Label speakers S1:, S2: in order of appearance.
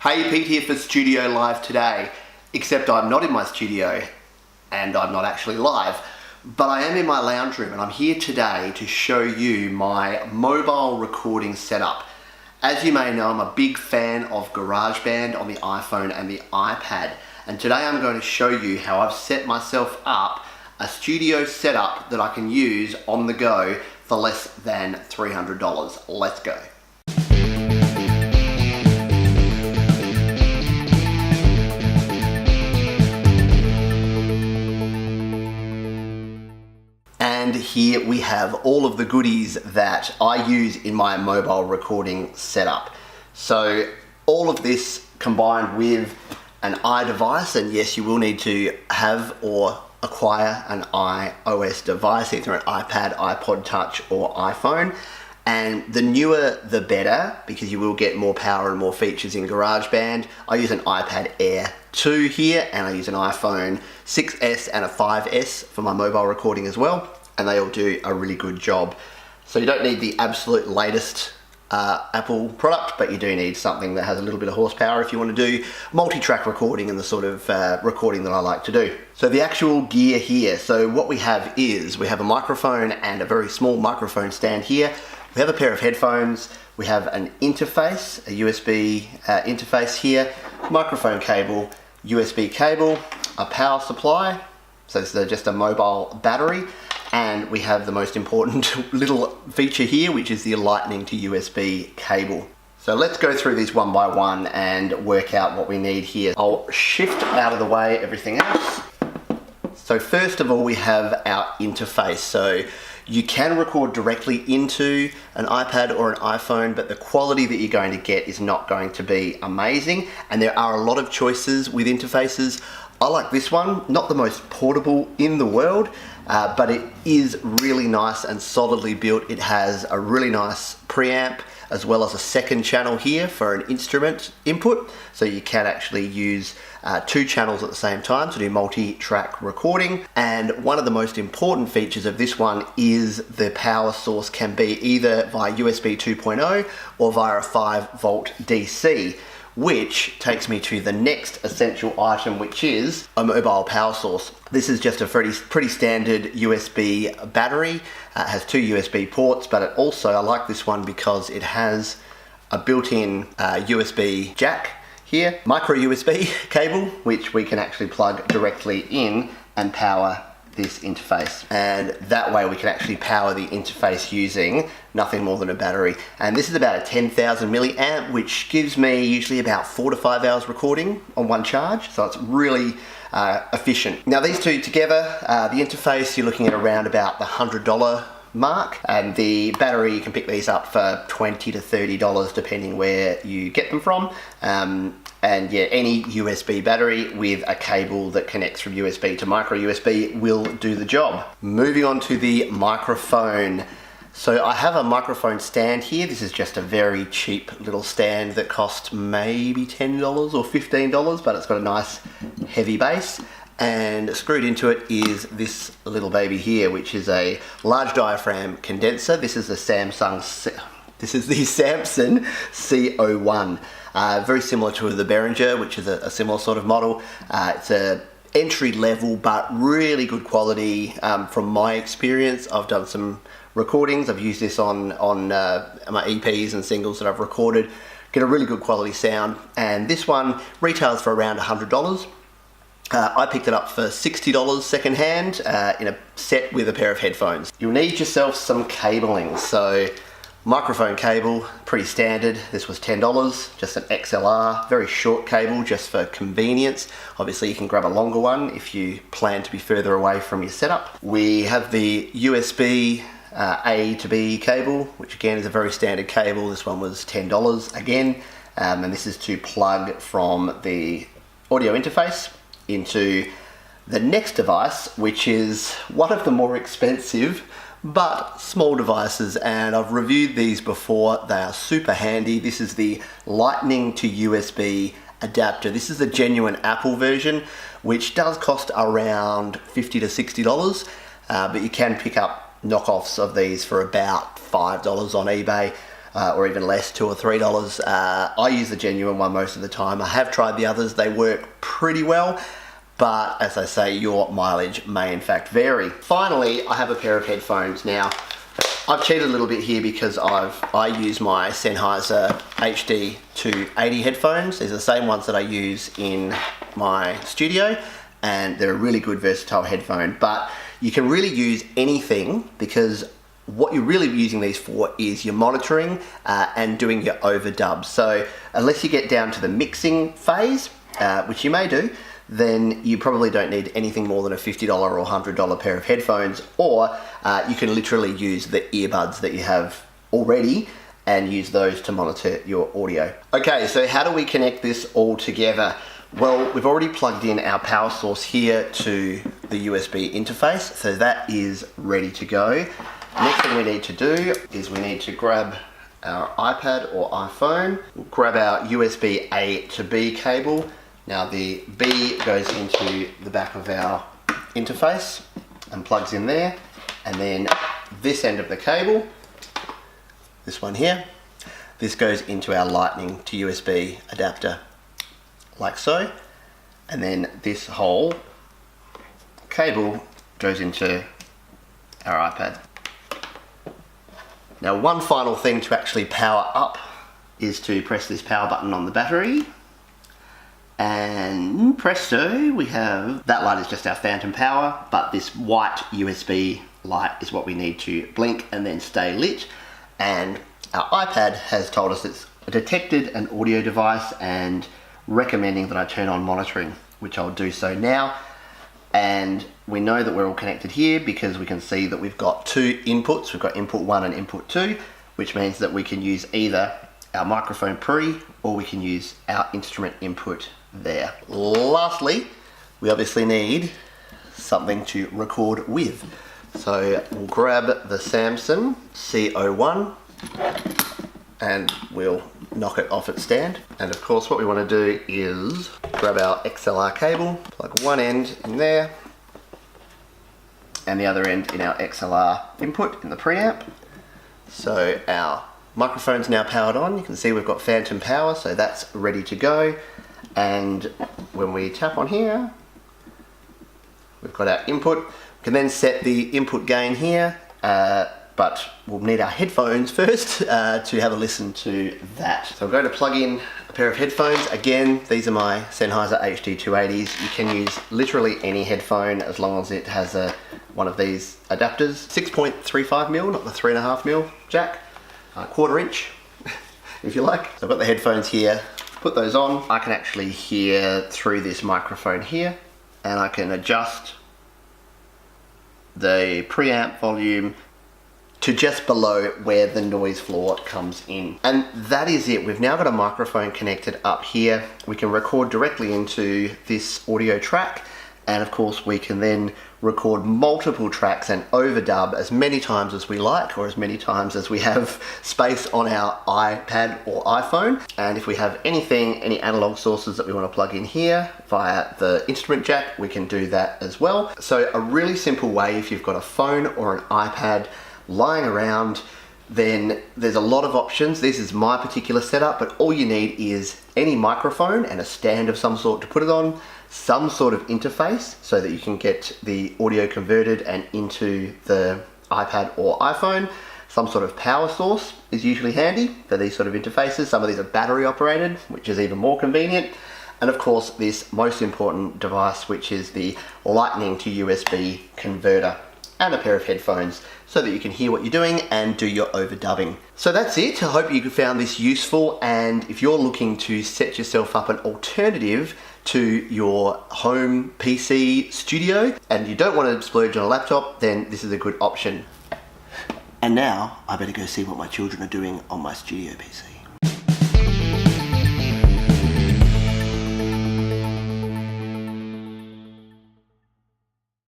S1: Hey, Pete here for Studio Live today, except I'm not in my studio and I'm not actually live, but I am in my lounge room and I'm here today to show you my mobile recording setup. As you may know, I'm a big fan of GarageBand on the iPhone and the iPad, and today I'm going to show you how I've set myself up a studio setup that I can use on the go for less than $300. Let's go. And here we have all of the goodies that I use in my mobile recording setup. So all of this combined with an iDevice, and yes, you will need to have or acquire an iOS device, either an iPad, iPod Touch or iPhone. And the newer the better, because you will get more power and more features in GarageBand. I use an iPad Air 2 here, and I use an iPhone 6S and a 5S for my mobile recording as well, and they all do a really good job. So you don't need the absolute latest Apple product, but you do need something that has a little bit of horsepower if you want to do multi-track recording and the sort of recording that I like to do. So the actual gear here, so what we have is, we have a microphone and a very small microphone stand here. We have a pair of headphones, we have an interface, a USB interface here, microphone cable, USB cable, a power supply, so this is just a mobile battery, and we have the most important little feature here, which is the lightning to USB cable. So let's go through these one by one and work out what we need here. I'll shift out of the way everything else. So first of all, we have our interface. So you can record directly into an iPad or an iPhone, but the quality that you're going to get is not going to be amazing. And there are a lot of choices with interfaces. I like this one, not the most portable in the world, but it is really nice and solidly built. It has a really nice preamp, as well as a second channel here for an instrument input. So you can actually use two channels at the same time to do multi-track recording. And one of the most important features of this one is the power source can be either via USB 2.0 or via a 5-volt DC, which takes me to the next essential item, which is a mobile power source. This is just a pretty standard USB battery. It has two USB ports, but it also, I like this one because it has a built-in USB jack here, micro USB cable, which we can actually plug directly in and power this interface. And that way we can actually power the interface using nothing more than a battery. And this is about a 10,000 milliamp, which gives me usually about 4 to 5 hours recording on one charge. So it's really efficient. Now these two together, the interface, you're looking at around about the $100 mark, and the battery, you can pick these up for $20 to $30 depending where you get them from. And yeah, any USB battery with a cable that connects from USB to micro USB will do the job. Moving on to the microphone. So I have a microphone stand here. This is just a very cheap little stand that cost maybe $10 or $15, but it's got a nice heavy base. And screwed into it is this little baby here, which is a large diaphragm condenser. This is the Samsung CO1. Very similar to the Behringer, which is a similar sort of model. It's a entry level, but really good quality from my experience. I've done some recordings. I've used this on my EPs and singles that I've recorded. Get a really good quality sound. And this one retails for around $100. I picked it up for $60 secondhand in a set with a pair of headphones. You'll need yourself some cabling. So microphone cable, pretty standard. This was $10, just an XLR, very short cable just for convenience. Obviously you can grab a longer one if you plan to be further away from your setup. We have the USB A to B cable, which again is a very standard cable. This one was $10 again, and this is to plug from the audio interface into the next device, which is one of the more expensive but small devices, and I've reviewed these before. They are super handy. This is the lightning to USB adapter. This is the genuine Apple version, which does cost around $50 to $60, but you can pick up knockoffs of these for about $5 on eBay. or even less, $2 or $3. I use the genuine one most of the time. I have tried the others, they work pretty well, but as I say, your mileage may in fact vary. Finally, I have a pair of headphones. Now, I've cheated a little bit here because I use my Sennheiser HD 280 headphones. These are the same ones that I use in my studio, and they're a really good versatile headphone, but you can really use anything, because what you're really using these for is your monitoring and doing your overdubs. So unless you get down to the mixing phase, which you may do, then you probably don't need anything more than a $50 or $100 pair of headphones, or you can literally use the earbuds that you have already and use those to monitor your audio. Okay, so how do we connect this all together? Well, we've already plugged in our power source here to the USB interface, so that is ready to go. Next thing we need to do is we need to grab our iPad or iPhone, we'll grab our USB A to B cable. Now the B goes into the back of our interface and plugs in there, and then this end of the cable, this one here, this goes into our Lightning to USB adapter, like so, and then this whole cable goes into our iPad. Now, one final thing to actually power up is to press this power button on the battery, and presto, we have, that light is just our phantom power, but this white USB light is what we need to blink and then stay lit. And our iPad has told us it's detected an audio device and recommending that I turn on monitoring, which I'll do so now. And we know that we're all connected here because we can see that we've got two inputs. We've got input 1 and input 2, which means that we can use either our microphone pre, or we can use our instrument input there. Lastly, we obviously need something to record with. So we'll grab the Samsung CO1 and we'll knock it off its stand. And of course what we want to do is grab our XLR cable, plug one end in there and the other end in our XLR input in the preamp. So our microphone's now powered on. You can see we've got phantom power, so that's ready to go. And when we tap on here, we've got our input. We can then set the input gain here, but we'll need our headphones first to have a listen to that. So I'm going to plug in a pair of headphones. Again, these are my Sennheiser HD 280s. You can use literally any headphone as long as it has one of these adapters. 6.35mm, not the 3.5mm jack. Quarter inch, if you like. So I've got the headphones here. Put those on. I can actually hear through this microphone here, and I can adjust the preamp volume to just below where the noise floor comes in. And that is it. We've now got a microphone connected up here. We can record directly into this audio track, and of course we can then record multiple tracks and overdub as many times as we like, or as many times as we have space on our iPad or iPhone. And if we have any analog sources that we want to plug in here via the instrument jack, we can do that as well. So a really simple way, if you've got a phone or an iPad lying around, then there's a lot of options. This is my particular setup, but all you need is any microphone and a stand of some sort to put it on, some sort of interface so that you can get the audio converted and into the iPad or iPhone. Some sort of power source is usually handy for these sort of interfaces. Some of these are battery operated, which is even more convenient. And of course, this most important device, which is the Lightning to USB converter, and a pair of headphones so that you can hear what you're doing and do your overdubbing. So that's it. I hope you found this useful, and if you're looking to set yourself up an alternative to your home PC studio and you don't want to splurge on a laptop, then this is a good option. And now I better go see what my children are doing on my studio PC.